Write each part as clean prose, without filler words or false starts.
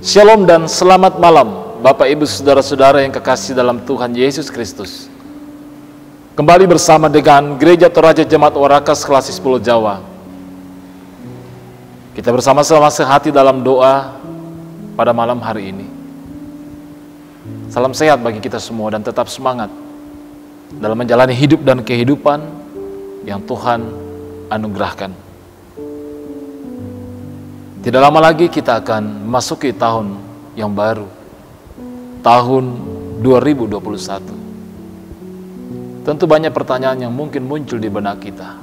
Shalom dan selamat malam Bapak Ibu Saudara-saudara yang kekasih dalam Tuhan Yesus Kristus. Kembali bersama dengan Gereja Toraja Jemaat Warakas Klasis Pulau Jawa. Kita bersama-sama sehati dalam doa pada malam hari ini. Salam sehat bagi kita semua dan tetap semangat dalam menjalani hidup dan kehidupan yang Tuhan anugerahkan. Tidak lama lagi kita akan memasuki tahun yang baru, tahun 2021. Tentu banyak pertanyaan yang mungkin muncul di benak kita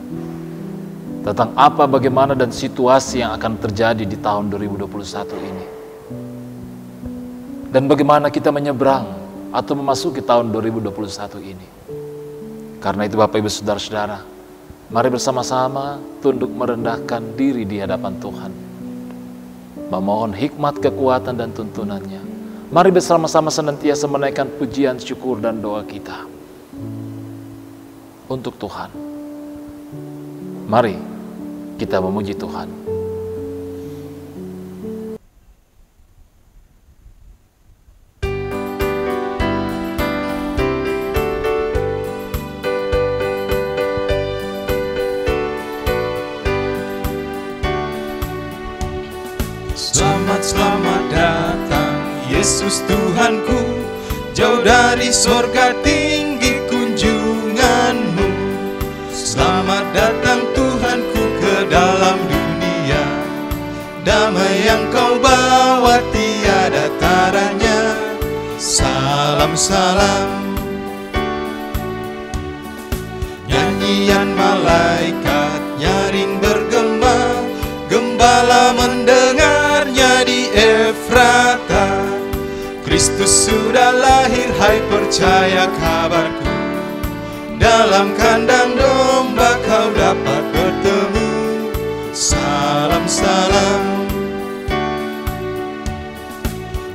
tentang apa, bagaimana, dan situasi yang akan terjadi di tahun 2021 ini. Dan bagaimana kita menyeberang atau memasuki tahun 2021 ini. Karena itu Bapak Ibu Saudara-saudara, mari bersama-sama tunduk merendahkan diri di hadapan Tuhan. Memohon hikmat, kekuatan, dan tuntunannya. Mari bersama-sama senantiasa menaikkan pujian, syukur, dan doa kita untuk Tuhan. Mari kita memuji Tuhan. Selamat datang Yesus Tuhanku, jauh dari sorga tinggi kunjunganmu. Selamat datang Tuhanku ke dalam dunia, damai yang kau bawa tiada taranya. Salam-salam, nyanyian malaikat nyaring bergema, gembala mendengarnya di Efrata. Kristus sudah lahir, hai percaya kabarku. Dalam kandang domba kau dapat bertemu. Salam-salam,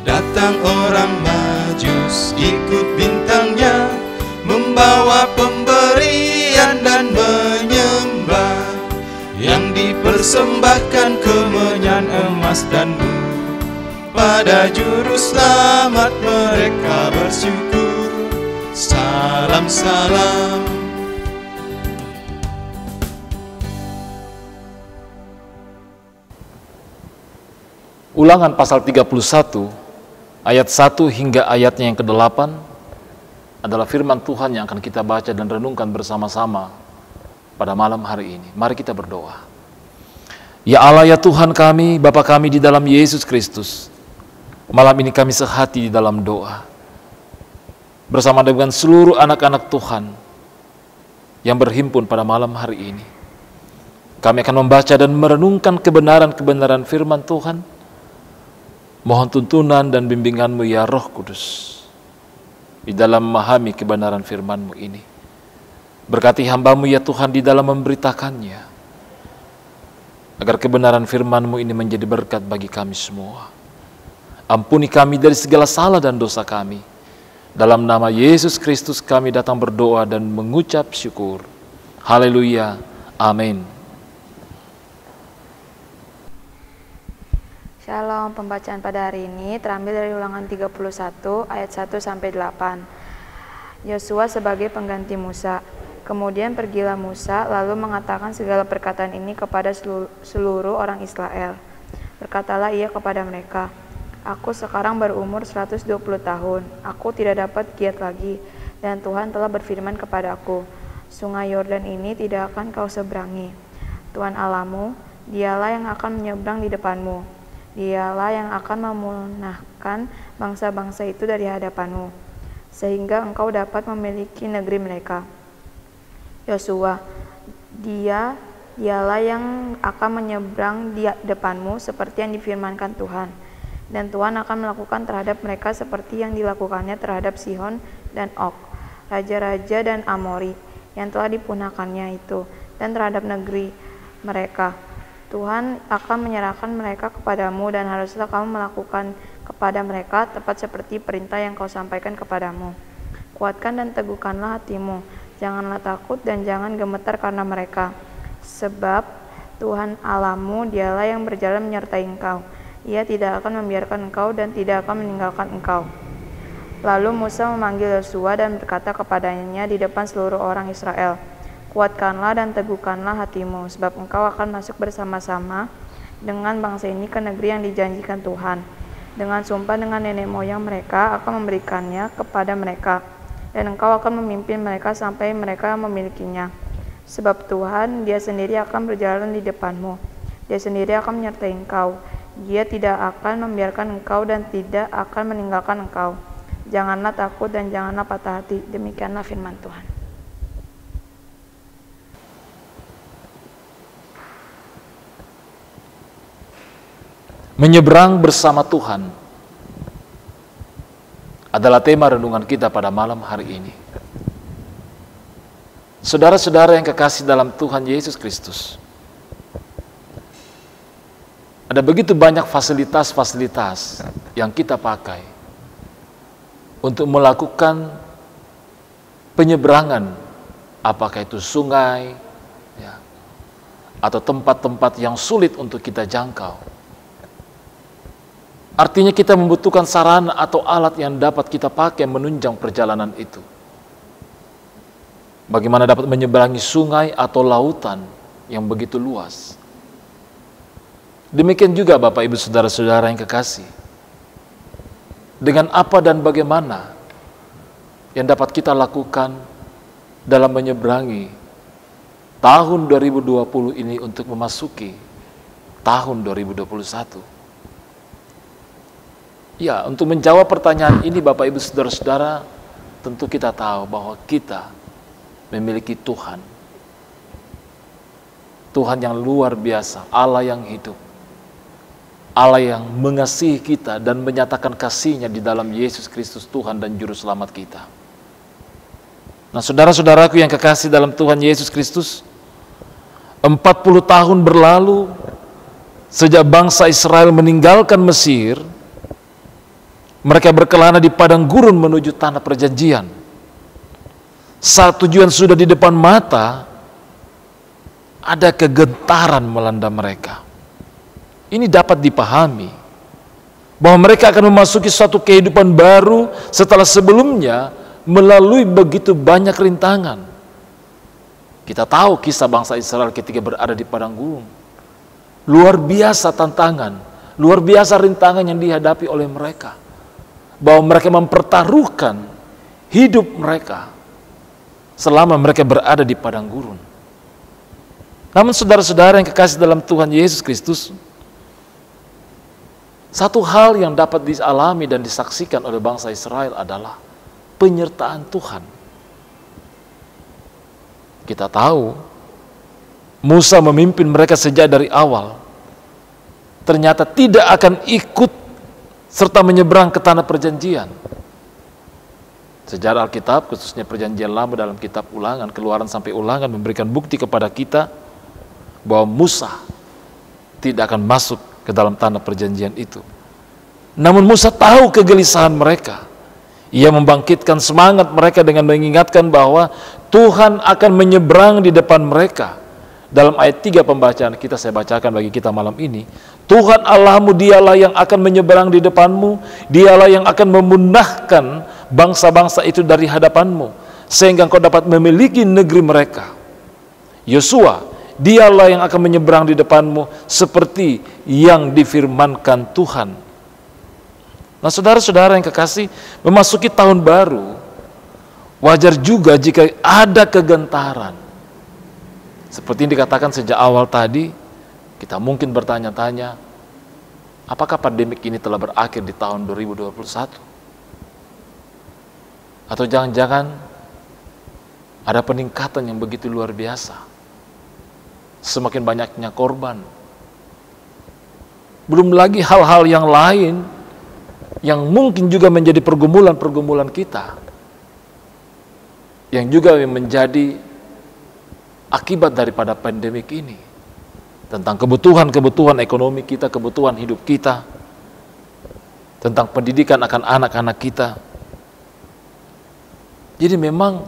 datang orang Majus ikut bintangnya, membawa pemberian dan menyembah, yang dipersembahkan kemenyan emas dan mur. Pada juru selamat mereka bersyukur. Salam-salam. Ulangan pasal 31 ayat 1 hingga ayatnya yang ke-8 adalah firman Tuhan yang akan kita baca dan renungkan bersama-sama pada malam hari ini. Mari kita berdoa. Ya Allah, ya Tuhan kami, Bapa kami di dalam Yesus Kristus, malam ini kami sehati di dalam doa bersama dengan seluruh anak-anak Tuhan yang berhimpun pada malam hari ini. Kami akan membaca dan merenungkan kebenaran-kebenaran firman Tuhan. Mohon tuntunan dan bimbingan-Mu ya Roh Kudus di dalam memahami kebenaran firman-Mu ini. Berkati hamba-Mu ya Tuhan di dalam memberitakannya, agar kebenaran firman-Mu ini menjadi berkat bagi kami semua. Ampuni kami dari segala salah dan dosa kami. Dalam nama Yesus Kristus kami datang berdoa dan mengucap syukur. Haleluya. Amin. Shalom, pembacaan pada hari ini terambil dari Ulangan 31 ayat 1-8. Yosua sebagai pengganti Musa. Kemudian pergilah Musa lalu mengatakan segala perkataan ini kepada seluruh orang Israel. Berkatalah ia kepada mereka, aku sekarang berumur 120 tahun, aku tidak dapat giat lagi, dan Tuhan telah berfirman kepadaku, sungai Yordan ini tidak akan kau seberangi. Tuhan Allahmu, dialah yang akan menyeberang di depanmu. Dialah yang akan memunahkan bangsa-bangsa itu dari hadapanmu, sehingga engkau dapat memiliki negeri mereka. Yosua, dialah yang akan menyeberang di depanmu seperti yang difirmankan Tuhan. Dan Tuhan akan melakukan terhadap mereka seperti yang dilakukannya terhadap Sihon dan Og, raja-raja dan Amori, yang telah dipunahkannya itu, dan terhadap negeri mereka. Tuhan akan menyerahkan mereka kepadamu, dan haruslah kamu melakukan kepada mereka tepat seperti perintah yang kau sampaikan kepadamu. Kuatkan dan teguhkanlah hatimu, janganlah takut dan jangan gemetar karena mereka. Sebab Tuhan Allahmu dialah yang berjalan menyertai engkau. Ia tidak akan membiarkan engkau dan tidak akan meninggalkan engkau. Lalu Musa memanggil Yosua dan berkata kepadanya di depan seluruh orang Israel, kuatkanlah dan teguhkanlah hatimu, sebab engkau akan masuk bersama-sama dengan bangsa ini ke negeri yang dijanjikan Tuhan. Dengan sumpah dengan nenek moyang mereka akan memberikannya kepada mereka, dan engkau akan memimpin mereka sampai mereka memilikinya. Sebab Tuhan, Dia sendiri akan berjalan di depanmu. Dia sendiri akan menyertai engkau. Dia tidak akan membiarkan engkau dan tidak akan meninggalkan engkau. Janganlah takut dan janganlah patah hati. Demikianlah firman Tuhan. Menyeberang bersama Tuhan adalah tema renungan kita pada malam hari ini. Saudara-saudara yang kekasih dalam Tuhan Yesus Kristus, ada begitu banyak fasilitas-fasilitas yang kita pakai untuk melakukan penyeberangan, apakah itu sungai, ya, atau tempat-tempat yang sulit untuk kita jangkau. Artinya kita membutuhkan sarana atau alat yang dapat kita pakai menunjang perjalanan itu. Bagaimana dapat menyeberangi sungai atau lautan yang begitu luas. Demikian juga Bapak Ibu Saudara-saudara yang kekasih. Dengan apa dan bagaimana yang dapat kita lakukan dalam menyeberangi tahun 2020 ini untuk memasuki tahun 2021. Ya, untuk menjawab pertanyaan ini Bapak Ibu Saudara-saudara, tentu kita tahu bahwa kita memiliki Tuhan. Tuhan yang luar biasa, Allah yang hidup. Allah yang mengasihi kita dan menyatakan kasih-Nya di dalam Yesus Kristus Tuhan dan Juru Selamat kita. Nah, saudara-saudaraku yang kekasih dalam Tuhan Yesus Kristus, 40 tahun berlalu sejak bangsa Israel meninggalkan Mesir. Mereka berkelana di padang gurun menuju tanah perjanjian. Saat tujuan sudah di depan mata, ada kegentaran melanda mereka. Ini dapat dipahami bahwa mereka akan memasuki suatu kehidupan baru setelah sebelumnya melalui begitu banyak rintangan. Kita tahu kisah bangsa Israel ketika berada di padang gurun. Luar biasa tantangan, luar biasa rintangan yang dihadapi oleh mereka. Bahwa mereka mempertaruhkan hidup mereka selama mereka berada di padang gurun. Namun saudara-saudara yang kekasih dalam Tuhan Yesus Kristus, satu hal yang dapat dialami dan disaksikan oleh bangsa Israel adalah penyertaan Tuhan. Kita tahu Musa memimpin mereka sejak dari awal. Ternyata tidak akan ikut serta menyeberang ke tanah perjanjian. Sejarah Alkitab, khususnya perjanjian lama dalam kitab Ulangan, Keluaran sampai Ulangan, memberikan bukti kepada kita bahwa Musa tidak akan masuk ke dalam tanah perjanjian itu. Namun Musa tahu kegelisahan mereka. Ia membangkitkan semangat mereka dengan mengingatkan bahwa Tuhan akan menyeberang di depan mereka. Dalam ayat 3 pembacaan kita, saya bacakan bagi kita malam ini. Tuhan Allahmu, Dialah yang akan menyeberang di depanmu, Dialah yang akan memunahkan bangsa-bangsa itu dari hadapanmu, sehingga engkau dapat memiliki negeri mereka. Yosua, Dialah yang akan menyeberang di depanmu seperti yang difirmankan Tuhan. Nah, saudara-saudara yang kekasih, memasuki tahun baru, wajar juga jika ada kegentaran. Seperti yang dikatakan sejak awal tadi, kita mungkin bertanya-tanya, apakah pandemik ini telah berakhir di tahun 2021? Atau jangan-jangan ada peningkatan yang begitu luar biasa? Semakin banyaknya korban. Belum lagi hal-hal yang lain yang mungkin juga menjadi pergumulan-pergumulan kita, yang juga menjadi akibat daripada pandemik ini, tentang kebutuhan-kebutuhan ekonomi kita, kebutuhan hidup kita, tentang pendidikan akan anak-anak kita. Jadi memang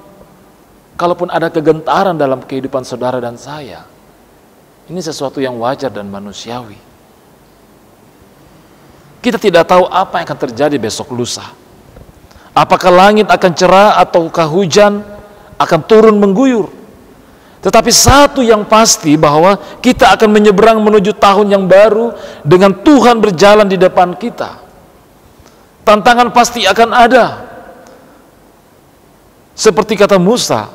kalaupun ada kegentaran dalam kehidupan saudara dan saya, ini sesuatu yang wajar dan manusiawi. Kita tidak tahu apa yang akan terjadi besok lusa. Apakah langit akan cerah ataukah hujan akan turun mengguyur. Tetapi satu yang pasti bahwa kita akan menyeberang menuju tahun yang baru dengan Tuhan berjalan di depan kita. Tantangan pasti akan ada. Seperti kata Musa,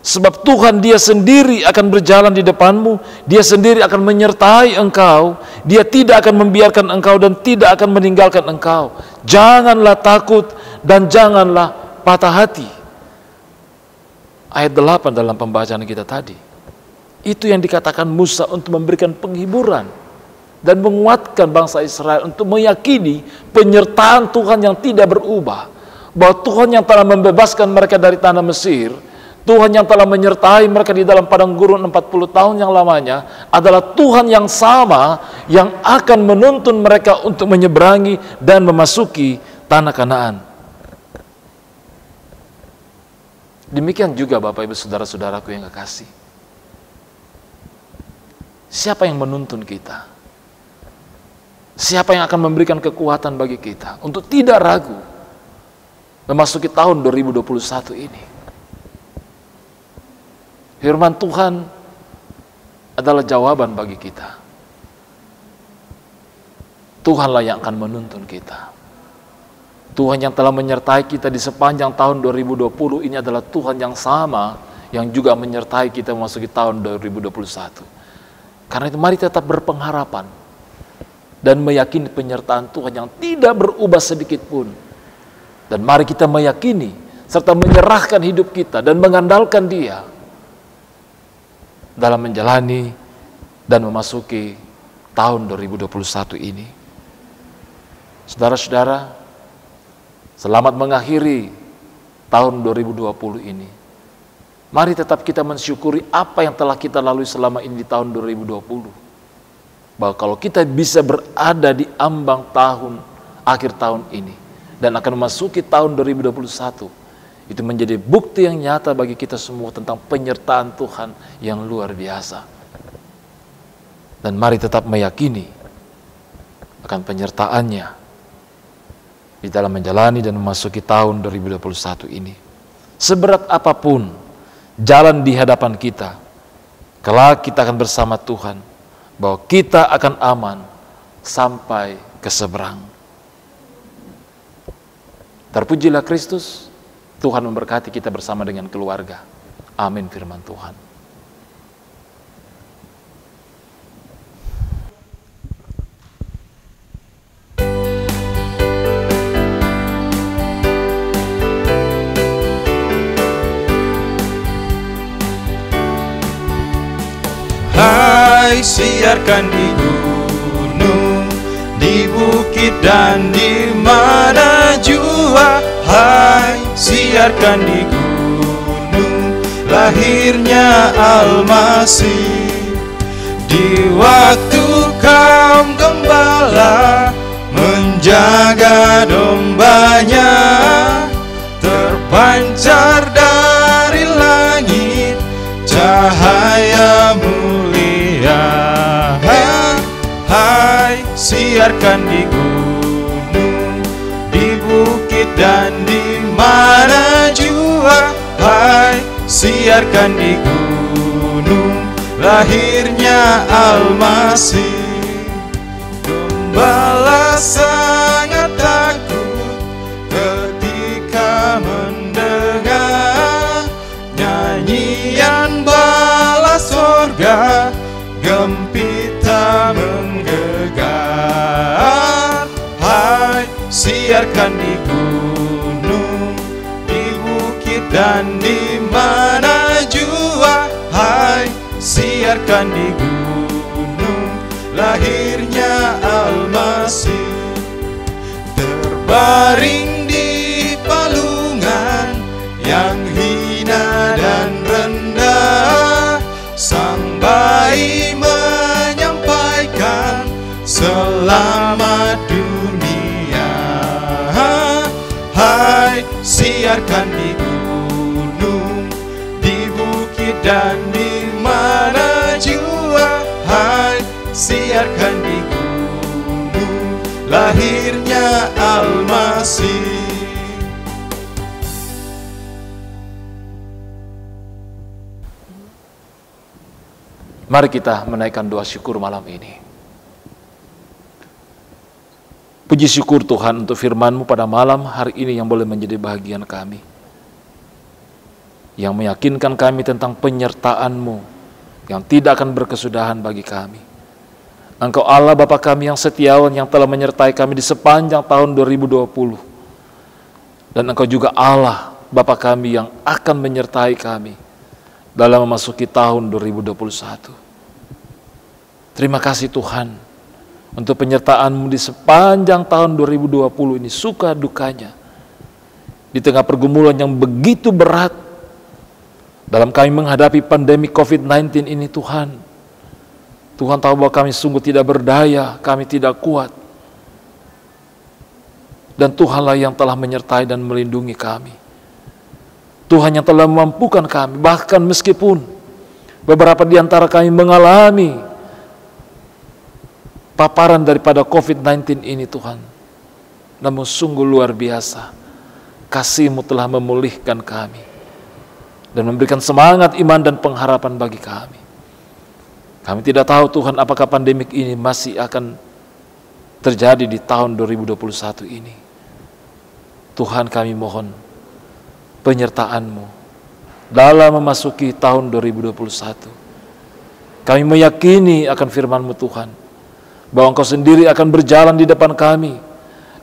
sebab Tuhan Dia sendiri akan berjalan di depanmu, Dia sendiri akan menyertai engkau, Dia tidak akan membiarkan engkau dan tidak akan meninggalkan engkau. Janganlah takut dan janganlah patah hati. Ayat 8 dalam pembacaan kita tadi, itu yang dikatakan Musa untuk memberikan penghiburan dan menguatkan bangsa Israel untuk meyakini penyertaan Tuhan yang tidak berubah, bahwa Tuhan yang telah membebaskan mereka dari tanah Mesir, Tuhan yang telah menyertai mereka di dalam padang gurun 40 tahun yang lamanya, adalah Tuhan yang sama yang akan menuntun mereka untuk menyeberangi dan memasuki tanah Kanaan. Demikian juga Bapak Ibu Saudara-saudaraku yang kekasih. Siapa yang menuntun kita? Siapa yang akan memberikan kekuatan bagi kita untuk tidak ragu memasuki tahun 2021 ini? Firman Tuhan adalah jawaban bagi kita. Tuhanlah yang akan menuntun kita. Tuhan yang telah menyertai kita di sepanjang tahun 2020 ini adalah Tuhan yang sama yang juga menyertai kita memasuki tahun 2021. Karena itu mari tetap berpengharapan dan meyakini penyertaan Tuhan yang tidak berubah sedikit pun. Dan mari kita meyakini serta menyerahkan hidup kita dan mengandalkan Dia dalam menjalani dan memasuki tahun 2021 ini. Saudara-saudara, selamat mengakhiri tahun 2020 ini. Mari tetap kita mensyukuri apa yang telah kita lalui selama ini di tahun 2020. Bahwa kalau kita bisa berada di ambang akhir tahun ini dan akan memasuki tahun 2021, itu menjadi bukti yang nyata bagi kita semua tentang penyertaan Tuhan yang luar biasa. Dan mari tetap meyakini akan penyertaannya di dalam menjalani dan memasuki tahun 2021 ini. Seberat apapun jalan di hadapan kita, kelak kita akan bersama Tuhan, bahwa kita akan aman sampai ke seberang. Terpujilah Kristus. Tuhan memberkati kita bersama dengan keluarga. Amin firman Tuhan. Hai, siarkan di gunung, di bukit dan di mana jua. Hai, siarkan di gunung, lahirnya Al-Masih. Di waktu kaum gembala menjaga dombanya, terpancar dari langit cahaya mulia. Hai, siarkan di gunung, di bukit dan di mana jua. Hai, siarkan di gunung, lahirnya Al-Masih. Gembala sangat takut ketika mendengar nyanyian bala sorga, gempita menggelegar. Hai, siarkan di gunung, di bukit dan di mana jua. Hai, siarkan di gunung, lahirnya Al-Masih. Terbaring di palungan yang hina dan rendah, sang bayi menyampaikan selamat dunia. Hai, siarkan di gunung, di bukit dan di mana jua. Hai, siarkan di gunung, lahirnya Al-Masih. Mari kita menaikkan doa syukur malam ini. Puji syukur Tuhan untuk firman-Mu pada malam hari ini yang boleh menjadi bahagian kami, yang meyakinkan kami tentang penyertaan-Mu yang tidak akan berkesudahan bagi kami. Engkau Allah Bapa kami yang setiawan, yang telah menyertai kami di sepanjang tahun 2020. Dan Engkau juga Allah Bapa kami yang akan menyertai kami dalam memasuki tahun 2021. Terima kasih Tuhan untuk penyertaan-Mu di sepanjang tahun 2020 ini, suka dukanya. Di tengah pergumulan yang begitu berat dalam kami menghadapi pandemi COVID-19 ini Tuhan. Tuhan tahu bahwa kami sungguh tidak berdaya, kami tidak kuat. Dan Tuhanlah yang telah menyertai dan melindungi kami. Tuhan yang telah memampukan kami, bahkan meskipun beberapa di antara kami mengalami paparan daripada COVID-19 ini Tuhan. Namun sungguh luar biasa, kasih-Mu telah memulihkan kami dan memberikan semangat iman dan pengharapan bagi kami. Kami tidak tahu Tuhan apakah pandemik ini masih akan terjadi di tahun 2021 ini. Tuhan kami mohon penyertaan-Mu dalam memasuki tahun 2021. Kami meyakini akan firman-Mu Tuhan, bahwa Engkau sendiri akan berjalan di depan kami.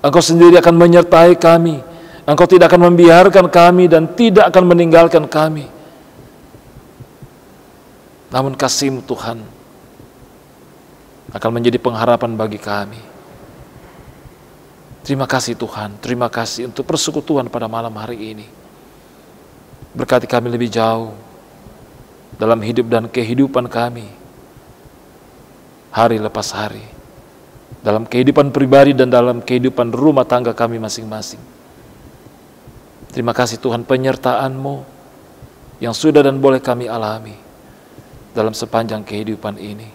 Engkau sendiri akan menyertai kami. Engkau tidak akan membiarkan kami dan tidak akan meninggalkan kami. Namun kasih-Mu Tuhan akan menjadi pengharapan bagi kami. Terima kasih Tuhan, terima kasih untuk persekutuan pada malam hari ini. Berkati kami lebih jauh dalam hidup dan kehidupan kami, hari lepas hari, dalam kehidupan pribadi dan dalam kehidupan rumah tangga kami masing-masing. Terima kasih Tuhan penyertaan-Mu yang sudah dan boleh kami alami dalam sepanjang kehidupan ini.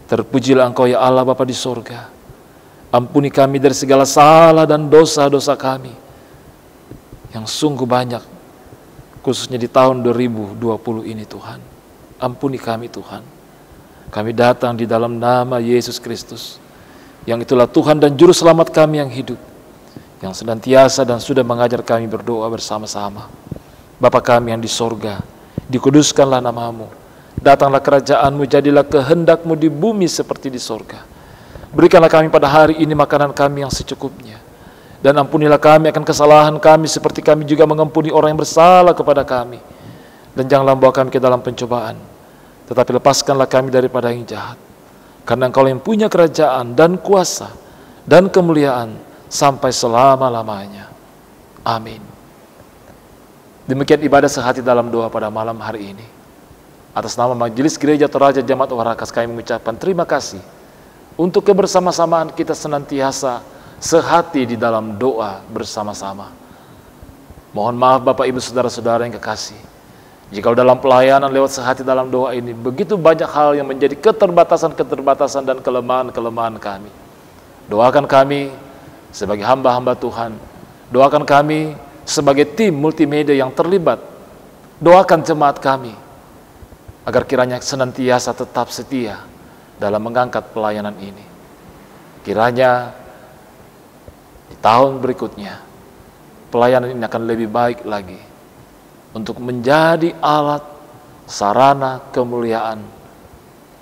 Terpujilah Engkau ya Allah Bapa di sorga. Ampuni kami dari segala salah dan dosa-dosa kami yang sungguh banyak, khususnya di tahun 2020 ini Tuhan. Ampuni kami Tuhan. Kami datang di dalam nama Yesus Kristus, yang itulah Tuhan dan Juru Selamat kami yang hidup, yang senantiasa dan sudah mengajar kami berdoa bersama-sama. Bapa kami yang di sorga, dikuduskanlah nama-Mu, datanglah kerajaan-Mu, jadilah kehendak-Mu di bumi seperti di sorga. Berikanlah kami pada hari ini makanan kami yang secukupnya, dan ampunilah kami akan kesalahan kami seperti kami juga mengampuni orang yang bersalah kepada kami. Dan janganlah membawa kami ke dalam pencobaan, tetapi lepaskanlah kami daripada yang jahat. Karena Engkau yang punya kerajaan dan kuasa dan kemuliaan sampai selama-lamanya. Amin. Demikian ibadah sehati dalam doa pada malam hari ini. Atas nama Majelis Gereja Toraja Jemaat Warakas kami mengucapkan terima kasih untuk kebersama-samaan kita senantiasa sehati di dalam doa bersama-sama. Mohon maaf Bapak Ibu Saudara-saudara yang kekasih, jika dalam pelayanan lewat sehati dalam doa ini begitu banyak hal yang menjadi keterbatasan-keterbatasan dan kelemahan-kelemahan kami. Doakan kami sebagai hamba-hamba Tuhan, doakan kami sebagai tim multimedia yang terlibat, doakan jemaat kami agar kiranya senantiasa tetap setia dalam mengangkat pelayanan ini. Kiranya di tahun berikutnya pelayanan ini akan lebih baik lagi untuk menjadi alat sarana kemuliaan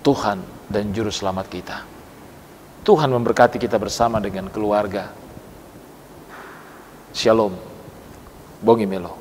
Tuhan dan Juru Selamat kita. Tuhan memberkati kita bersama dengan keluarga. Shalom. Bongi Melo.